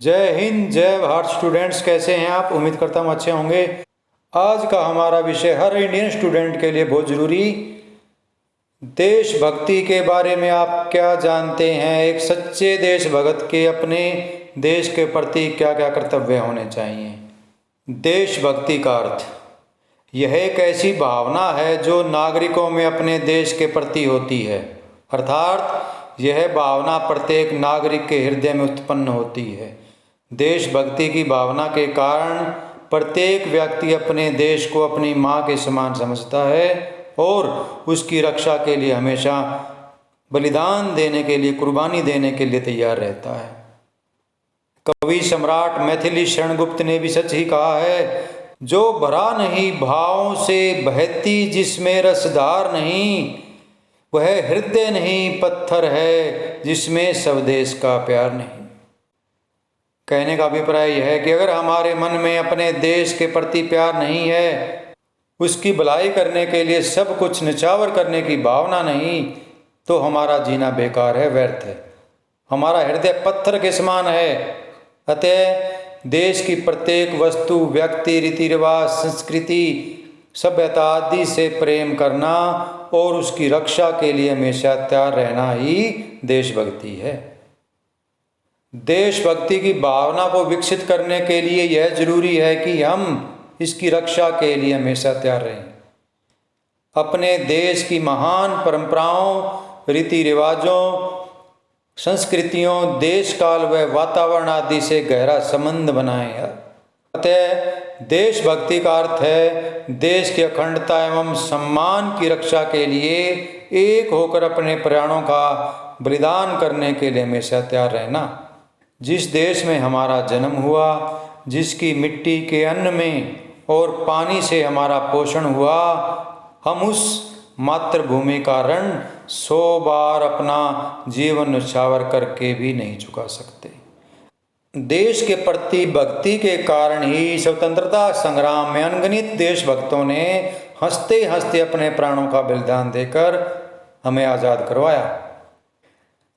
जय हिंद, जय भारत स्टूडेंट्स। कैसे हैं आप? उम्मीद करता हूँ अच्छे होंगे। आज का हमारा विषय हर इंडियन स्टूडेंट के लिए बहुत ज़रूरी, देशभक्ति के बारे में आप क्या जानते हैं। एक सच्चे देशभक्त के अपने देश के प्रति क्या क्या कर्तव्य होने चाहिए। देशभक्ति का अर्थ यह एक ऐसी भावना है जो नागरिकों में अपने देश के प्रति होती है, अर्थात यह भावना प्रत्येक नागरिक के हृदय में उत्पन्न होती है। देशभक्ति की भावना के कारण प्रत्येक व्यक्ति अपने देश को अपनी माँ के समान समझता है और उसकी रक्षा के लिए हमेशा बलिदान देने के लिए, कुर्बानी देने के लिए तैयार रहता है। कवि सम्राट मैथिली शरण गुप्त ने भी सच ही कहा है, जो भरा नहीं भावों से बहती जिसमें रसधार नहीं, वह हृदय नहीं पत्थर है जिसमें स्वदेश का प्यार नहीं। कहने का अभिप्राय यह है कि अगर हमारे मन में अपने देश के प्रति प्यार नहीं है, उसकी भलाई करने के लिए सब कुछ न्यौछावर करने की भावना नहीं, तो हमारा जीना बेकार है, व्यर्थ है। हमारा हृदय पत्थर के समान है। अतः देश की प्रत्येक वस्तु, व्यक्ति, रीति रिवाज, संस्कृति, सभ्यता आदि से प्रेम करना और उसकी रक्षा के लिए हमेशा तैयार रहना ही देशभक्ति है। देशभक्ति की भावना को विकसित करने के लिए यह जरूरी है कि हम इसकी रक्षा के लिए हमेशा तैयार रहें। अपने देश की महान परंपराओं, रीति रिवाजों, संस्कृतियों, देश काल व वातावरण आदि से गहरा संबंध बनाएं। अतः देशभक्ति का अर्थ है देश की अखंडता एवं सम्मान की रक्षा के लिए एक होकर अपने प्राणों का बलिदान करने के लिए हमेशा तैयार रहना। जिस देश में हमारा जन्म हुआ, जिसकी मिट्टी के अन्न में और पानी से हमारा पोषण हुआ, हम उस मातृभूमि का ऋण 100 बार अपना जीवन न्यौछावर करके भी नहीं चुका सकते। देश के प्रति भक्ति के कारण ही स्वतंत्रता संग्राम में अनगिनत देशभक्तों ने हंसते हंसते अपने प्राणों का बलिदान देकर हमें आज़ाद करवाया।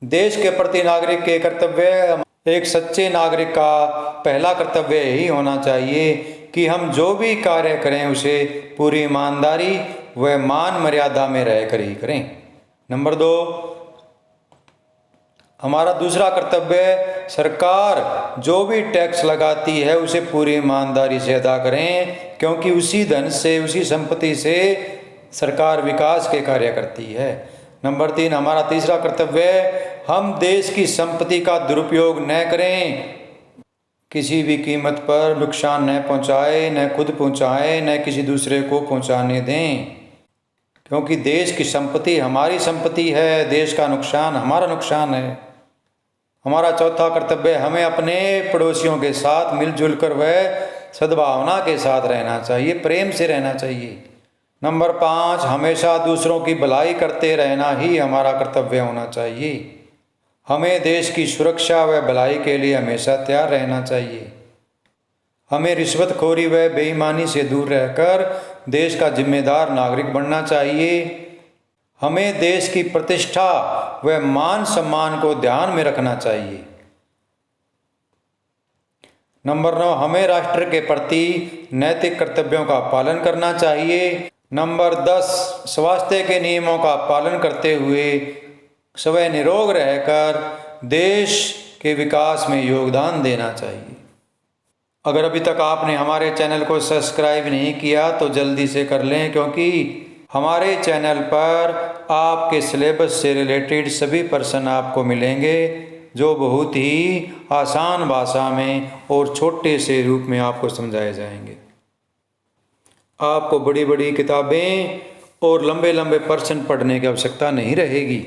देश के प्रति नागरिक के कर्तव्य, एक सच्चे नागरिक का पहला कर्तव्य यही होना चाहिए कि हम जो भी कार्य करें उसे पूरी ईमानदारी व मान मर्यादा में रहकर ही करें। नंबर 2, हमारा दूसरा कर्तव्य, सरकार जो भी टैक्स लगाती है उसे पूरी ईमानदारी से अदा करें, क्योंकि उसी धन से, उसी संपत्ति से सरकार विकास के कार्य करती है। नंबर 3, हमारा तीसरा कर्तव्य, हम देश की संपत्ति का दुरुपयोग न करें, किसी भी कीमत पर नुकसान न पहुंचाए, न खुद पहुंचाए, न किसी दूसरे को पहुंचाने दें, क्योंकि देश की संपत्ति हमारी संपत्ति है, देश का नुकसान हमारा नुकसान है। हमारा चौथा कर्तव्य, हमें अपने पड़ोसियों के साथ मिलजुल कर व सद्भावना के साथ रहना चाहिए, प्रेम से रहना चाहिए। नंबर 5, हमेशा दूसरों की भलाई करते रहना ही हमारा कर्तव्य होना चाहिए। हमें देश की सुरक्षा व भलाई के लिए हमेशा तैयार रहना चाहिए। हमें रिश्वतखोरी व बेईमानी से दूर रहकर देश का जिम्मेदार नागरिक बनना चाहिए। हमें देश की प्रतिष्ठा व मान सम्मान को ध्यान में रखना चाहिए। नंबर 9, हमें राष्ट्र के प्रति नैतिक कर्तव्यों का पालन करना चाहिए। नंबर 10, स्वास्थ्य के नियमों का पालन करते हुए स्वयं निरोग रहकर देश के विकास में योगदान देना चाहिए। अगर अभी तक आपने हमारे चैनल को सब्सक्राइब नहीं किया तो जल्दी से कर लें, क्योंकि हमारे चैनल पर आपके सिलेबस से रिलेटेड सभी प्रश्न आपको मिलेंगे जो बहुत ही आसान भाषा में और छोटे से रूप में आपको समझाए जाएंगे। आपको बड़ी बड़ी किताबें और लंबे लंबे प्रश्न पढ़ने की आवश्यकता नहीं रहेगी।